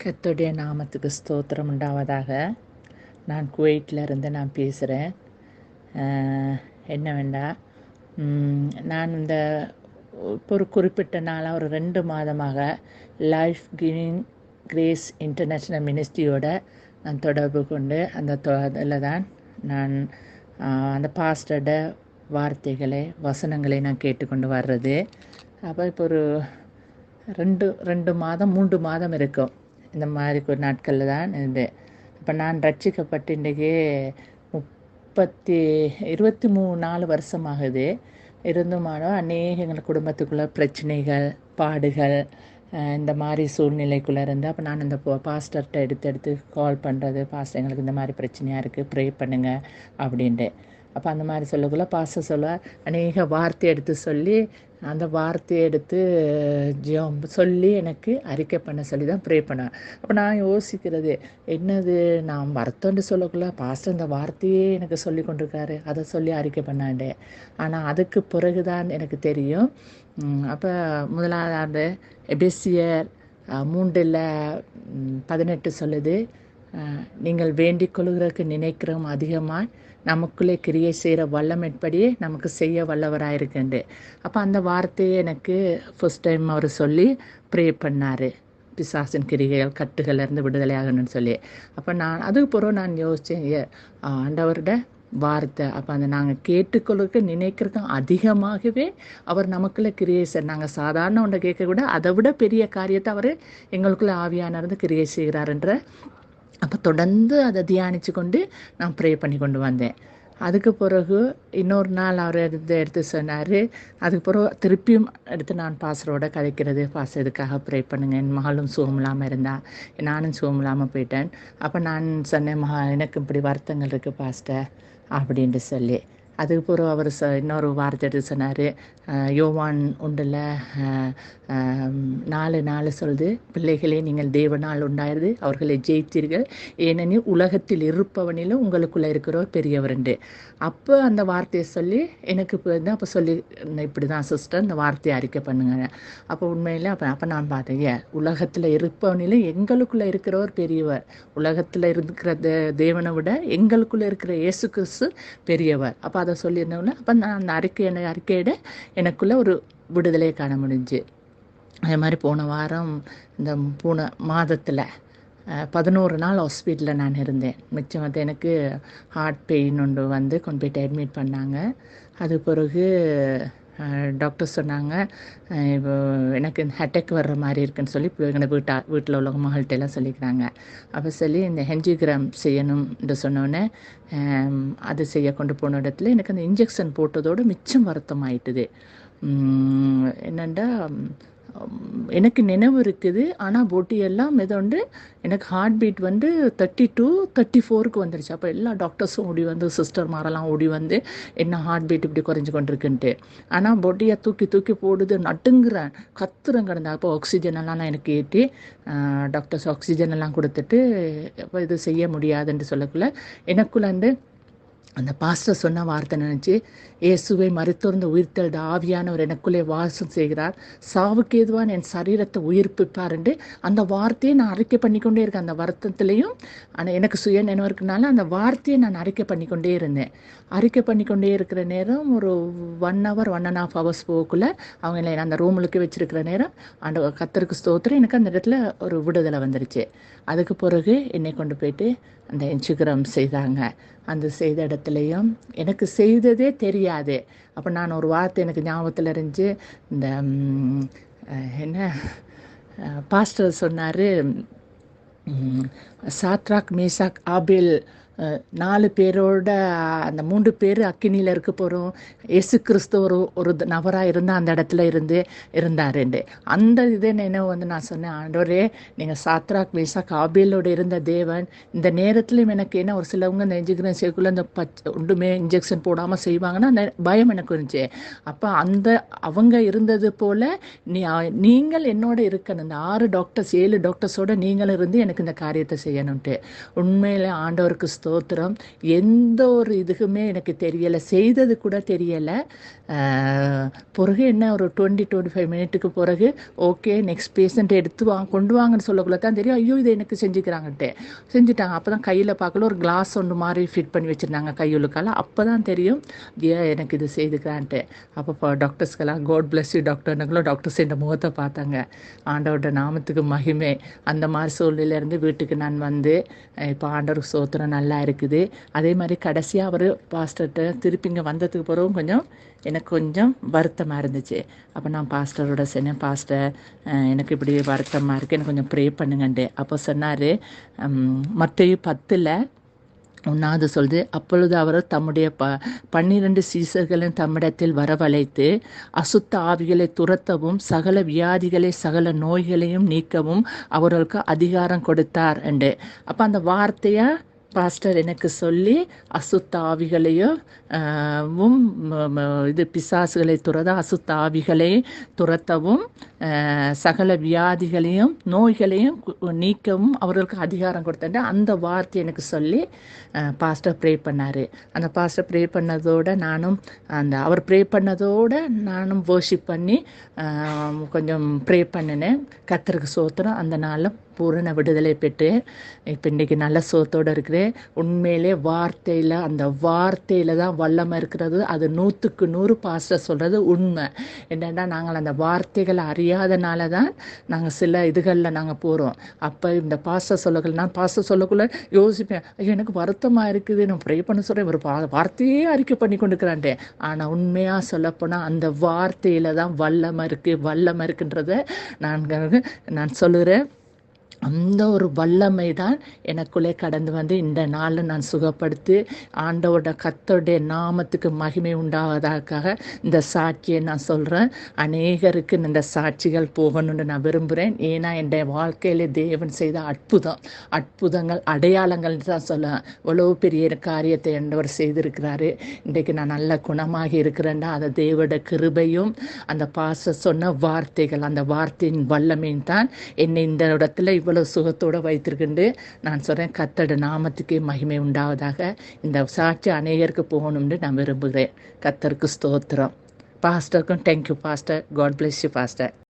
கர்த்தருடைய நாமத்துக்கு ஸ்தோத்திரம் உண்டாவதாக. நான் குவைட்டில் இருந்து நான் பேசுகிறேன். என்னவெண்டா, நான் இந்த இப்போ ஒரு குறிப்பிட்ட நாளாக ஒரு 2 மாதமாக லைஃப் கிவிங் கிரேஸ் இன்டர்நேஷ்னல் மினிஸ்ட்ரியோட நான் தொடர்பு கொண்டு அதில் தான் நான் அந்த பாஸ்டரோட வார்த்தைகளை வசனங்களை நான் கேட்டுக்கொண்டு வர்றது. அப்போ இப்போ ஒரு 2 மாதம் 3 மாதம் இருக்கும் இந்த மாதிரி ஒரு நாட்களில் தான் இது. இப்போ நான் ரட்சிக்கப்பட்டு இன்றைக்கி 24 வருஷமாகுது. இருந்துமானோ அநேக எங்கள் குடும்பத்துக்குள்ளே பிரச்சனைகள், பாடுகள், இந்த மாதிரி சூழ்நிலைக்குள்ளே இருந்து அப்போ நான் இந்த பாஸ்டர்கிட்ட எடுத்து கால் பண்ணுறது, பாஸ்டர் எங்களுக்கு இந்த மாதிரி பிரச்சனையாக இருக்குது, ப்ரே பண்ணுங்க அப்படின்ட்டு. அப்போ அந்த மாதிரி சொல்லக்குள்ள பாஸ்டர் சொல்லுவார், அநேக வார்த்தை எடுத்து சொல்லி அந்த வார்த்தையை எடுத்து சொல்லி எனக்கு அறிக்கை பண்ண சொல்லி தான் ப்ரே பண்ணுவேன். அப்போ நான் யோசிக்கிறது என்னது, நான் வருத்தம்னு சொல்லக்குள்ள பாஸ்டர் இந்த வார்த்தையே எனக்கு சொல்லி கொண்டிருக்காரு, அதை சொல்லி அறிக்கை பண்ணாண்டே. ஆனால் அதுக்கு பிறகுதான் எனக்கு தெரியும். அப்போ முதலாவது எபேசியர் 3:18 சொல்லுது, நீங்கள் வேண்டிக் கொள்கிறதுக்கு நினைக்கிறோம் அதிகமாக நமக்குள்ளே கிரியை செய்கிற வல்லமைப்படியே நமக்கு செய்ய வல்லவராயிருக்குண்டு. அப்போ அந்த வார்த்தையை எனக்கு ஃபர்ஸ்ட் டைம் அவர் சொல்லி ப்ரே பண்ணார், பிசாசின் கிரிகைகள் கட்டுகள்லேருந்து விடுதலை ஆகணும்னு சொல்லி. அப்போ நான் அதுக்கு பிறகு நான் யோசித்தேன், ஆண்டவரோட வார்த்தை. அப்போ அந்த நாங்கள் கேட்டுக்கொள்ளுக்கு நினைக்கிறதும் அதிகமாகவே அவர் நமக்குள்ளே கிரியை செய்ய, நாங்கள் சாதாரண ஒன்றை கேட்க விட அதை விட பெரிய காரியத்தை அவர் எங்களுக்குள்ளே ஆவியானருந்து கிரியை செய்கிறாருன்ற. அப்போ தொடர்ந்து அதை தியானித்து கொண்டு நான் ப்ரே பண்ணி கொண்டு வந்தேன். அதுக்கு பிறகு இன்னொரு நாள் அவர் எடுத்து சொன்னார். அதுக்கு பிறகு திருப்பியும் எடுத்து நான் பாஸ்டரோட கதைக்கிறது, பாஸ்டர் இதுக்காக ப்ரே பண்ணுங்க, என் மகளும் சுகம் இருந்தால், நானும் சுகம் இல்லாமல் போயிட்டேன். அப்போ நான் சொன்னேன், எனக்கு இப்படி வருத்தங்கள் இருக்குது பாஸ்டர் அப்படின்ட்டு சொல்லி. அதுக்கு பிறகு அவர் இன்னொரு வார்த்தை எடுத்து சொன்னார், யோவான் 1:4 சொல்லுது, பிள்ளைகளே நீங்கள் தேவனால் உண்டாயிருது அவர்களை ஜெயித்தீர்கள், ஏனெனில் உலகத்தில் இருப்பவனிலும் உங்களுக்குள்ளே இருக்கிறவர் பெரியவருண்டு. அப்போ அந்த வார்த்தையை சொல்லி எனக்கு அப்போ சொல்லி, இப்படி தான் சிஸ்டர் இந்த வார்த்தையை அறிக்கை பண்ணுங்க. அப்போ உண்மையில் அப்போ நான் பார்த்தேன், உலகத்தில் இருப்பவனிலும் எங்களுக்குள்ளே இருக்கிறவர் பெரியவர், உலகத்தில் இருக்கிற தேவனை விட எங்களுக்குள்ளே இருக்கிற இயேசு கிறிஸ்து பெரியவர். அப்போ அதை சொல்லியிருந்தோம்னா அப்போ நான் அந்த அறிக்கையிட எனக்குள்ளே ஒரு விடுதலையை காண முடிஞ்சு. அதே மாதிரி போன வாரம் இந்த போன மாதத்தில் 11 நாள் ஹாஸ்பிட்டலில் நான் இருந்தேன். மிச்சம் வந்து எனக்கு ஹார்ட் பெயின் ஒன்று வந்து கொண்டு போய்ட்டு அட்மிட் பண்ணாங்க. அது பிறகு டாக்டர் சொன்னாங்க, இப்போ எனக்கு அட்டாக் வர்ற மாதிரி இருக்குன்னு சொல்லி எங்கள் வீட்டில் உள்ள மகள்கிட்டெல்லாம் சொல்லிக்கிறாங்க. அப்போ சொல்லி இந்த ஹெஞ்சிகிராம் செய்யணும்னு சொன்னோன்னே அது செய்ய கொண்டு போன இடத்துல எனக்கு அந்த இன்ஜெக்ஷன் போட்டதோடு மிச்சம் வருத்தம் ஆயிட்டுது. என்னென்னா எனக்கு நினைவு இருக்குது, ஆனால் பொட்டியெல்லாம் எதோண்டு எனக்கு ஹார்ட் பீட் வந்து 32, 34க்கு வந்துருச்சு. அப்போ எல்லா டாக்டர்ஸும் ஓடி வந்து, சிஸ்டர் மாரெல்லாம் ஓடி வந்து, என்ன ஹார்ட் பீட் இப்படி குறைஞ்சி கொண்டிருக்குன்ட்டு. ஆனால் பொட்டியை தூக்கி போடுது, நட்டுங்கிறேன், கத்துறேன் கிடந்தேன். அப்போ ஆக்சிஜனெல்லாம் நான் எனக்கு ஏற்றி டாக்டர்ஸ் ஆக்சிஜனெல்லாம் கொடுத்துட்டு அப்போ இது செய்ய முடியாதுன்னு சொல்லக்குள்ள எனக்குள்ளே அந்த பாஸ்டர் சொன்ன வார்த்தை நினச்சி, இயேசுவை மரித்தோர்ந்து உயிர்த்தெழுந்த ஆவியானவர் எனக்குள்ளே வாசம் செய்கிறார், சாவுக்கு ஏதுவான என் சரீரத்தை உயிர்ப்பிப்பாருண்டு அந்த வார்த்தையை நான் அறிக்கை பண்ணிக்கொண்டே இருக்கேன். அந்த வருத்தத்துலேயும் ஆனால் எனக்கு சுய நினைவருக்குனால அந்த வார்த்தையை நான் அறிக்கை பண்ணிக்கொண்டே இருந்தேன். அறிக்கை பண்ணிக்கொண்டே இருக்கிற நேரம் ஒரு 1 hour 1.5 hours போக்குள்ளே அவங்க இல்லை அந்த ரூமுக்கு வச்சுருக்கிற நேரம் அந்த கர்த்தருக்கு ஸ்தோத்திரம், எனக்கு அந்த இடத்துல ஒரு விடுதலை வந்துருச்சு. அதுக்கு பிறகு என்னை கொண்டு போயிட்டு அந்த என்ஜியோகிராம் செய்தாங்க. அந்த செய்த இடத்துலையும் எனக்கு செய்ததே தெரியாது. அப்போ நான் ஒரு வார்த்தை எனக்கு ஞாபகத்தில் இருந்துச்சு, இந்த என்ன பாஸ்டர் சொன்னார், சாத்ராக் மேசாக் ஆபேல் 4 பேரோட அந்த 3 பேர் அக்கினியில் இருக்க போகிறோம், இயேசு கிறிஸ்து ஒரு நபராக இருந்தால் அந்த இடத்துல இருந்தாருண்டு. அந்த இதே நினைவு வந்து நான் சொன்னேன், ஆண்டவரே நீங்கள் சாத்ராக் மேசாக் ஆபேலோடு இருந்த தேவன், இந்த நேரத்துலையும் எனக்கு என்ன ஒரு சிலவங்க இந்த இன்ஜெக்ஷன் செய்யக்குள்ள இந்த ஒன்றுமே இன்ஜெக்ஷன் போடாமல் செய்வாங்கன்னா அந்த பயம் எனக்கு இருந்துச்சு. அப்போ அவங்க இருந்தது போல் நீங்கள் என்னோட இருக்கணும், இந்த 6 டாக்டர்ஸ் 7 டாக்டர்ஸோடு நீங்களும் இருந்து எனக்கு இந்த காரியத்தை செய்யணும்ட்டு. உண்மையிலே ஆண்டவருக்கு ஸ்தோத்திரம். எந்த ஒரு இதுக்குமே எனக்கு தெரியலை, செய்தது கூட தெரியலை. பிறகு என்ன ஒரு 20-25 மினிட்டுக்கு பிறகு ஓகே நெக்ஸ்ட் பேஷண்ட் எடுத்து கொண்டு வாங்கன்னு சொல்லக்குள்ள தான் தெரியும், ஐயோ இதை எனக்கு செஞ்சுக்கிறாங்கன்ட்டு செஞ்சுட்டாங்க. அப்போ தான் கையில் பார்க்கல ஒரு கிளாஸ் ஒன்று மாதிரி ஃபிட் பண்ணி வச்சுருந்தாங்க கையுளுக்கால. அப்போ தான் தெரியும் எனக்கு இது செய்துக்கிறான்ட்டு. அப்போ டாக்டர்ஸ்க்கெல்லாம் காட் பிளஸ் யூ டாக்டர்னுங்களும் டாக்டர்ஸ் என் முகத்தை பார்த்தாங்க. ஆண்டவரோட நாமத்துக்கு மகிமை. அந்த மாதிரி சூழ்நிலையிலேருந்து வீட்டுக்கு நான் வந்து இப்போ ஆண்டவர் ஸ்தோத்திரம் நல்லா இருக்குது. அதே மாதிரி கடைசியாக அவர் பாஸ்டர்கிட்ட திருப்பி இங்கே வந்ததுக்கு பிறகும் எனக்கு கொஞ்சம் வருத்தமாக இருந்துச்சு. அப்போ நான் பாஸ்டரோட சொன்னேன், பாஸ்டர் எனக்கு இப்படி வருத்தமாக இருக்குது, எனக்கு கொஞ்சம் ப்ரே பண்ணுங்கன்ட்டு. அப்போ சொன்னார், மத்தேயு 10:1 சொல்லுது, அப்பொழுது அவர் தம்முடைய 12 சீசர்களையும் தம்மிடத்தில் வரவழைத்து அசுத்த ஆவிகளை துரத்தவும் சகல வியாதிகளை சகல நோய்களையும் நீக்கவும் அவர்களுக்கு அதிகாரம் கொடுத்தார் என்று. அப்போ அந்த வார்த்தையை பாஸ்டர் எனக்கு சொல்லி அசுத்த ஆவிகளையும் இது பிசாசுகளை அசுத்த ஆவிகளை துரத்தவும் சகல வியாதிகளையும் நோய்களையும் நீக்கவும் அவர்களுக்கு அதிகாரம் கொடுத்தாரு. அந்த வார்த்தை எனக்கு சொல்லி பாஸ்டர் ப்ரே பண்ணார். அந்த பாஸ்டர் ப்ரே பண்ணதோடு நானும் அவர் ப்ரே பண்ணதோடு நானும் வர்ஷிப் பண்ணி கொஞ்சம் ப்ரே பண்ணினேன். கர்த்தருக்கு ஸ்தோத்திரம். அந்த நாளில் பூரண விடுதலை பெற்று இப்போ இன்றைக்கி நல்ல சோத்தோடு இருக்கிறேன். உண்மையிலே வார்த்தையில் அந்த வார்த்தையில் தான் வல்லமை இருக்கிறது. அது 100க்கு 100 பாஸ்டர் சொல்கிறது உண்மை. என்னென்னா நாங்கள் அந்த வார்த்தைகளை அறியாதனால தான் நாங்கள் சில இதுகளில் நாங்கள் போகிறோம். அப்போ இந்த பாஸ்டர் சொல்லக்குள்ள நான் பாஸ்டர் சொல்லக்குள்ள யோசிப்பேன், ஐயோ எனக்கு வருத்தமாக இருக்குது, நான் ப்ரே பண்ண சொல்கிறேன், ஒரு வார்த்தையே அறிக்கை பண்ணி கொண்டுக்கிறான்ட்டே. ஆனால் உண்மையாக சொல்லப்போனால் அந்த வார்த்தையில் தான் வல்லமை இருக்குன்றதை நான் சொல்லுகிறேன். அந்த ஒரு வல்லமை தான் எனக்குள்ளே கடந்து வந்து இந்த நாளில் நான் சுகப்படுத்தி ஆண்டவரோட கர்த்தருடைய நாமத்துக்கு மகிமை உண்டாவதற்காக இந்த சாட்சியை நான் சொல்கிறேன். அநேகருக்கு இந்த சாட்சிகள் போகணும்னு நான் விரும்புகிறேன். ஏன்னா என் வாழ்க்கையில் தேவன் செய்த அற்புதங்கள் அடையாளங்கள் தான் சொல்லுவேன். இவ்வளோ பெரிய காரியத்தை ஆண்டவர் செய்திருக்கிறாரு. இன்றைக்கு நான் நல்ல குணமாகி இருக்கிறேன்னா அதை தேவனோட கிருபையும் அந்த பாஸ்டர் சொன்ன வார்த்தைகள், அந்த வார்த்தையின் வல்லமையும் தான் என்னை இந்த இடத்துல இவ்வளவு சுகத்தோடு வைத்திருக்கின்று. நான் சொல்கிறேன், கர்த்தருடைய நாமத்துக்கே மகிமை உண்டாவதாக. இந்த சாட்சி அநேகருக்கு போகணும்னு நான் விரும்புகிறேன். கர்த்தருக்கு ஸ்தோத்திரம். பாஸ்டருக்கும் thank you pastor. God bless you pastor.